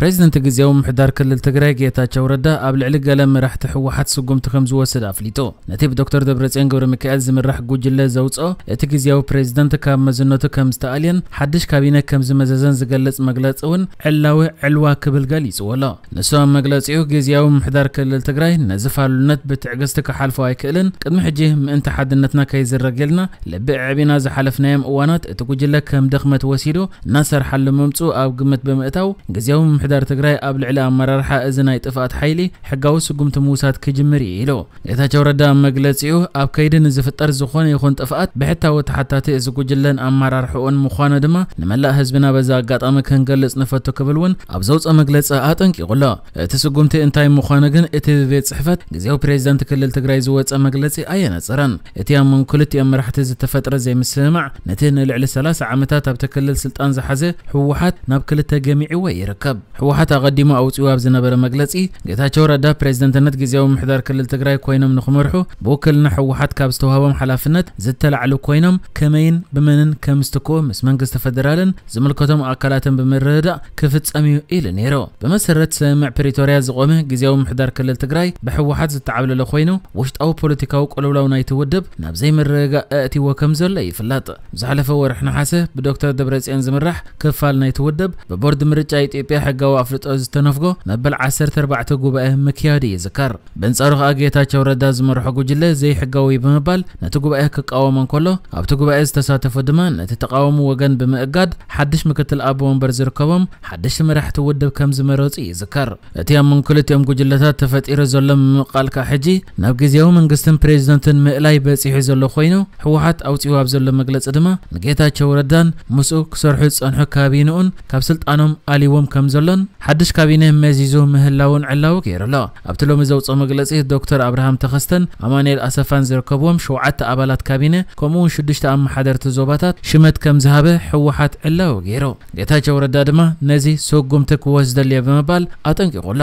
بريزيدنت غزياو محدار كلل تግራይ ጌታቸው ረዳ ኣብ ልዕሊ ገለ መራሕቲ ሕወሓት ስጉምቲ ከም ዝወስድ ኣፍሊጡ ነቲ ብዶክተር ደብረጽዮን ገብረሚካኤል ዝምራሕ ጉጅለ ዘውፅኦ እቲ ግዝያዊ ፕሬዝዳንት ካብ መዝነቱ ከም ዝተኣልየን ሓድሽ ካቢነ ከም ዝመዘዘን ዝገልጽ መግለጺ እውን ዕላዊ ዕልዋ ክብል ገሊጽዎሎ ንሱ መግለጺኡ ግዝያዊ ምሕዳር ክልል ትግራይ ነዝፋሉነት ብትዕግስቲ ክሓልፎ ኣይክእልን ቅድሚ ሕጂ ምእንቲ ሓድነትና ከይዝረገልና ለብዕቢና ዝሓለፍናዮም እዋናት እቲ ጉጅለ ከም ድኽመት ወሲዱ እናሰርሓሉ መምፁ ኣብ ግምት ብምእታው ግዝያዊ ምሕዳር ትግራይ ኣብ ልዕሊ ኣመራርሓ እዝናይ ጥፋት ሓይሊ ሕጋዊ ስጉምቲ ምውሳድ ክጅምር ኢሉ ጌታቸው ረዳ መግለጺኡ ኣብ ከይዲ ንዝፍጠር ዝኾነ ይኹን ጥፋት ብሕታዊ ተሓታቲ እዚ ጉጅለን ኣመራርሑን ምዃኑ ድማ ንመላእ ህዝብና በዛ ኣጋጣሚ ክንገልጽ ንፈቱ ክብል እውን ኣብ ዘውፀ መግለጺ ኣጠንቂቑሎ እቲ ስጉምቲ እንታይ ምዃኑ ግን እቲ ቤት ጽሕፈት ግዝያዊ ፕሬዝዳንት ክልል ትግራይ ዝወፀ መግለጺ ኣየነጽረን እቲ ኣብ መንኩልት የመራሕቲ ዝተፈጥረ ዘይምስማዕ ነቲ ንልዕሊ 30 ዓመታት ኣብ ተክልል ስልጣን ዝሓዘ ሕወሓት ናብ ክልተ ገሚዕዎ ይርከብ ሕወሓት ኣቀዲሙ ኣውጽኡ ኣብ ዝነበረ መግለጺ ጌታቸው ረዳ ፕሬዝዳንትነት ግዝያዊ ምሕዳር ክልል ትግራይ ኮይኖም ንኽመርሑ ብውክልና ሕወሓት ካብ ዝተዋሃቦም ሓላፍነት ዝተላዕሉ ኮይኖም ከመይን ብመንን ከም ዝተኮ ምስ መንግስቲ ፌደራልን ዝምልከቶም ኣካላትን ብምርድዳእ ክፍጸም እዩ ኢሉ ነይሩ ብመሰረት ሰምዕ ፕሪቶሪያ ዝቆመ ግዝያዊ ምሕዳር ክልል ትግራይ ብሕወሓት ዝተዓብለለ ኮይኑ ውሽጣዊ ፖለቲካዊ ቆልውላው ናይቲ ውድብ ናብ ዘይምርግጋእ ኣእቲዎ ከም ዘሎ ይፍለጥ ዝሓለፈ ወርሒ ነሓሰ ብዶክተር ደብረጽዮን ዝምራሕ ክፋል ናይቲ ውድብ በቦርድ ምርጫ ኢትዮጵያ ሕጋዊ ኣፍልጦ ዝተነፍጎ መበል 14 ጉባኤ ምክያድ ይዝከር በንጻሩ ጌታቸው ረዳ ዝመርሖ ጉጅለ ዘይሕጋዊ ብምባል ነቲ ጉባኤ ክቃወም እንከሎ ኣብቲ ጉባኤ ዝተሳተፉ ድማ ነቲ ተቃወሙ ወገን ብምእጋድ ሓድሽ ምክትል ኣቦ ወንበር ዝርከቦም ሓድሽ መራሕቲ ውድብ ከም ዝመረጹ ይዝከር እቲ ኣብ መንኩልትዮም ጉጅለታት ተፈጢሩ ዘሎ ምቃልካ ሕጂ ናብ ግዝያዊ መንግስትን ፕሬዝዳንትን ምእላይ በፂሑ ዘሎ ኮይኑ ሕወሓት ኣውጽኡ ኣብ ዘሎ መግለጺ ድማ ንጌታቸው ረዳን ምስኡ ክሰርሑ ጸንሑ ካቢነኡን ካብ ስልጣኖም ኣሊዎም ከም ዘሎን ሓድሽ ካቢነ መዚዙ ምህላውን ዕላው ገይሩሎ ኣብቲ ሎሚ ዘውፅኦ መግለጺ ዶክተር አብርሃም ተኸስተን ኣማኑኤል ኣሰፋን ዝርከብዎም 7 ኣባላት ካቢነ ከምኡውን 6 ኣመሓደርቲ ዞባታት ሽመት ከም ዝሃበ ሕወሓት ዕላው ገይሩ ጌታቸው ረዳ ድማ ነዚ ስጉምቲ ክወስደልየ ብምባል ኣጠንቂቑሎ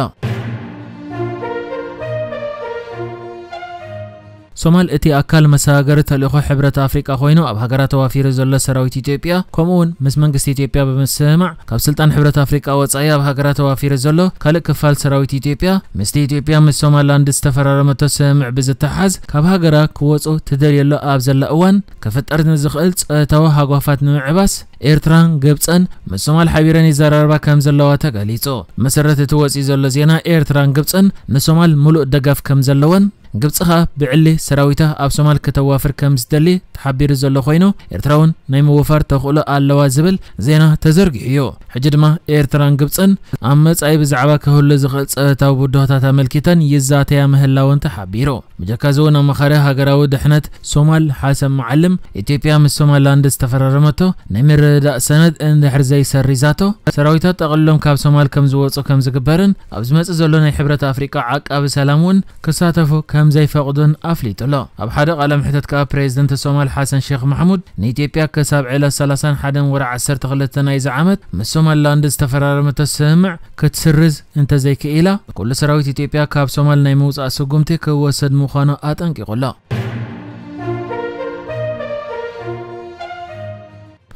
ሶማል እቲ ኣካል መሰጋገር ተልእኮ ሕብረት ኣፍሪቃ ኮይኑ ኣብ ሃገራት ተዋፊሩ ዘሎ ሰራዊት ኢትዮጵያ ከምኡውን ምስ መንግስቲ ኢትዮጵያ ብምስማዕ ካብ ስልጣን ሕብረት ኣፍሪቃ ወጻኢ ኣብ ሃገራት ተዋፊሩ ዘሎ ካልእ ክፋል ሰራዊት ኢትዮጵያ ምስ ኢትዮጵያ ምስ ሶማላንድ ዝተፈራረመቶ ስምዕ ብዝተሓዝ ካብ ሃገራ ክወጹ ትደልየሎ ኣብ ዘላ እዋን ከፈጠር ንዝኽእል ጸታዊ ሃጓፋት ንምዕባስ ኤርትራን ግብፅን ምስ ሶማል ሓቢረን ይዘራረባ ከም ዘለዋ ተገሊጹ መሰረት እቲ ወፂ ዘሎ ዜና ኤርትራን ግብፅን ንሶማል ሙሉእ ደጋፍ ከም ዘለወን ግብፅኻ ብዕሊ ሰራዊታ ኣብ ሶማል ከተዋፍር ከም ዝደሊ ተሓቢሩ ዘሎ ኮይኑ ኤርትራውን ናይ ምውፋር ተኽእሎ ኣለዋ ዝብል ዜና ተዘርጊሑ ሕጂ ድማ ኤርትራን ግብፅን ኣብ መጻኢ ብዛዕባ ክህሉ ዝኽእል ጸታዊ ውድሆታት ኣመልኪተን ይዛተያ ምህላውን ተሓቢሩ ብጀካዚ እውን ኣማኻሪ ሃገራዊ ድሕነት ሶማል ሓሰን መዓልም ኢትዮጵያ ምስ ሶማላንድ ዝተፈራረመቶ ናይ ምርድዳእ ሰነድ እንድሕር ዘይሰሪዛቶ ሰራዊታት ጠቕልሎም ካብ ሶማል ከም ዝወፁ ከም ዝግበርን ኣብ ዝመጽእ ዘሎ ናይ ሕብረት ኣፍሪቃ ዓቃቢ ሰላም እውን ክሳተፉ ከም ዘይፈቅዱን ኣፍሊጡሎ ኣብ ሓደ ቃለ ምሕተት ከዓ ፕሬዝዳንት ሶማል ሓሰን ሼክ መሐሙድ ንኢትዮጵያ ከሳብ ዕለት 31 ወርሒ 12 ናይዚ ዓመት ምስ ሶማላንድ ዝተፈራረመቶ ስምዕ ክትስርዝ እንተዘይክኢላ ኩሉ ሰራዊት ኢትዮጵያ ካብ ሶማል ናይ ምውፃእ ስጉምቲ ክወሰድ ምዃኑ ኣጠንቂቑሎ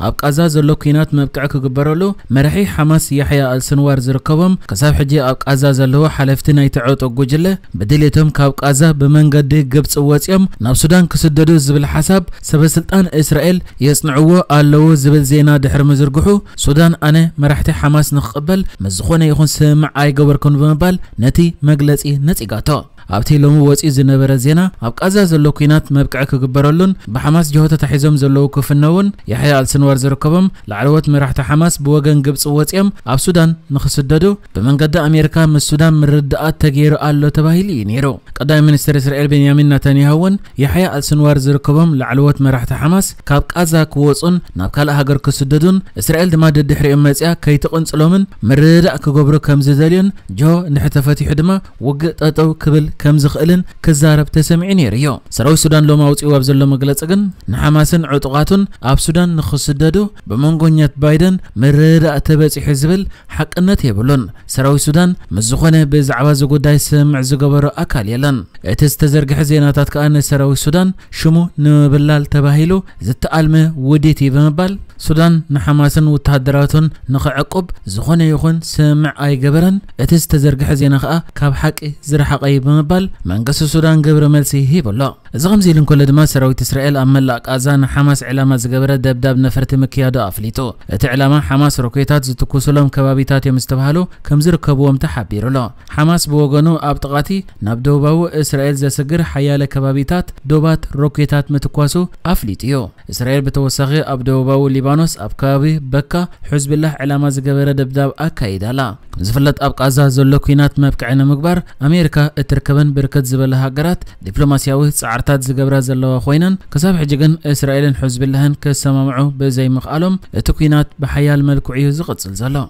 ኣብ ቃዛ ዘሎ ኩናት መብቅዕ ክግበረሉ መራሒ ሓማስ ያሕያ አልስንዋር ዝርከቦም ከሳብ ሕጂ ኣብ ቃዛ ዘለዎ ሓለፍቲ ናይ ተዕጦ ጉጅለ በድሌቶም ካብ ቃዛ ብመንገዲ ግብጽ ወጽዮም ናብ ሱዳን ክስደዱ ዝብል ሓሳብ ሰበስልጣን እስራኤል የጽንዕዎ ኣለዎ ዝብል ዜና ድሕሪ ምዝርግሑ ሱዳን ኣነ መራሕቲ ሓማስ ንኽቕበል መዝኾነ ይኹን ስምዕ ኣይገበርኩን ብምባል ነቲ መግለጺ ነጺጋቶ ኣብቲ ሎሚ ወፂ ዝነበረ ዜና ኣብ ቃዛ ዘሎ ኩናት መብቅዕ ክግበረሉን ብሓማስ ጅሆታ ተሒዞም ዘለዉ ክፍነውን ያሕያ አልስንዋር ዝርከቦም ላዕለዎት መራሕቲ ሓማስ ብወገን ግብጽ ወጽዮም ኣብ ሱዳን ንኽስደዱ ብመንገዲ ኣሜሪካ ምስ ሱዳን ምርድኣት ተገይሩ ኣሎ ተባሂሉ እዩ ነይሩ ቀዳማይ ሚኒስትር እስራኤል ቤንያሚን ነታንያሁን ያሕያ አልስንዋር ዝርከቦም ላዕለዎት መራሕቲ ሓማስ ካብ ቃዛ ክወጹን ናብ ካልእ ሃገር ክስደዱን እስራኤል ድማ ድድሕሪኦም መጽያ ከይትቕንጽሎምን ምርድዳእ ክገብሩ ከም ዝደልዩን ጅሆ እንድሕር ተፈቲሑ ድማ ውግእ ጠጠው ክብል كم زخلن كزارب تسمعين يريو سراوي السودان لو موصي وابزلو مغلصغن نحماسن عطقاتن اب سودان نخسددو بمنغونيات بايدن مردا تبصي حزبل حقنت يبلون سراوي السودان مزخونه بزعبا زغداي سمع زغبرو اكال يلن اتستزرغح زيناتات كان سراوي السودان شمو نبلال تباهيلو زتالمه وديتي بمبال سودان نحماسن وتهدراتن نخعقب زخونه يخون سمع اي جبرن اتستزرغح زينا خا كاب حق زرحقي بمبال منقس السودان قبر ملسي هيبلا زغم زيلن كل دما سراويت اسرائيل املاق ازان حماس علامه زغبره دبداب نفرت مكيادو افليتو اتعلامه حماس روكيتات زتكوسلم كبابيتات يمستبهالو كم زركبوم تحبيرلو حماس بوغنو ابطقاتي نابدوباو اسرائيل زسغر حياله كبابيتات دوبات روكيتات متكواسو افليتيو اسرائيل بتوسخي ابدوباو ليبانوس ابكابي بكا حزب الله علامه زغبره دبداب اكايدالا زفلت ابقازا زلو كينات مبقعنا مغبر امريكا اتركبن بركت زبل هاجرات دبلوماسياوي صعرتات زغبره زلو خوينن كساب حجغن اسرائيل حزب اللهن كسمامعو بزي مخالم اتكوينات بحيال ملكوعيو زقصل زلو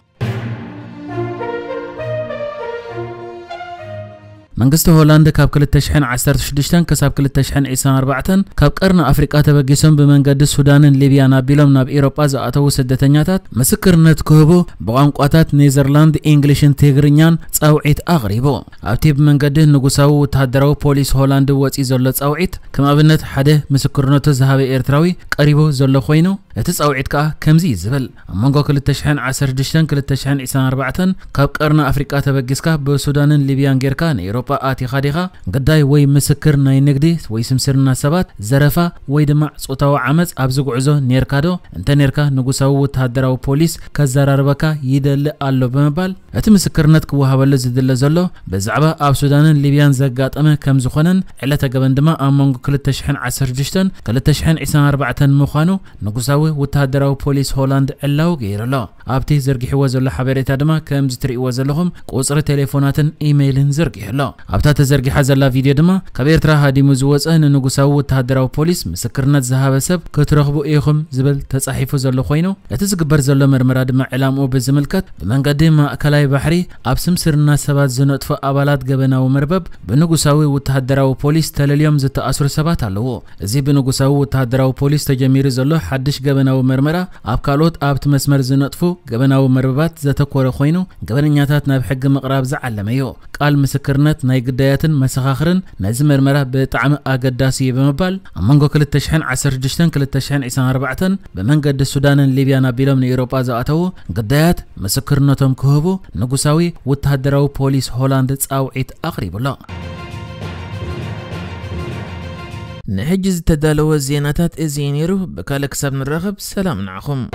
منقست هولندا كاب كل التشحن 16 كساب كل التشحن 24 كاب قرن افريقيا تبغيسون بمنقد السودان ليبيا نابيلوم ناب اوروبا زاتو سدتنياتات مسكرنت كوبو بقانقاتات نيذرلاند انجليشن تيغرينيان صاوعيت اغريبو ابتي بمنقد نغوساو وتهدراو بوليس هولندا وصي زلو صاوعيت كما بنت حده مسكرنته زهاب ايرتراوي قريبو زلو خوينو اتصاوعيت كا كمزي زبل منقو كل التشحن 16 كل التشحن 24 كاب قرن افريقيا تبغيسكا بسودان ليبيا غيركا آتي خاديخا قداي وي مسكر ناي نقدي وي سمسرنا سبات زرفا وي دمع صوتاو عمز ابزق عزو نيركادو انت نيركا نقوساو تهدراو بوليس كزراربكا يدل آلو بمبال اتي مسكرنت كوهابل زدل زلو بزعبا اب سودان ليبيان زقاطمه كم زخنن علتا قبندما امونغ كل تشحن 16 كل تشحن 24 مخانو نقوساو وتهدراو بوليس هولند علاو غيرلو ابتي زرغي زلو حبريتا دما كم زتريو زلهم قصر تليفوناتن ايميلن زرغي ابتا تزرغي حزلا فيديو دما كبيرترا هادي مزوصه نغوساو تهدراو بوليس مسكرنت زهابسب كترخبو ايخم زبل تصحيفو زلو خوينو اتزغبر زلو مرمرا دما علامو بزملكت بمنقد ماكلاي بحري ابسم سرنا سبات زنطف ابالات غبناو مربب بنغوساوي وتهدراو بوليس تلليوم زتاسر سبات الو ازي بنغوساو وتهدراو بوليس تجمير زلو حدش غبناو مرمرا ابكالوت ابت مسمر زنطفو غبناو مرببات زتكور خوينو غبنኛታት ናብ ሕጊ مقراب زعلميو قال مسكرنت ناي قداياتن مسخاخرن نازم مرمرة بطعم أقداسي بمبال أمانغو كل التشحن 16 كل التشحن 24 بمنقد السودان ليبيا نابيلوم من أوروبا زاتو قدايات مسكرنتهم كهبو نقوساوي وتهدراو بوليس هولندا تصاوعيت أقرب لا نحجز تدالو الزيناتات إزينيرو بكالك سب من رغب سلام نعخم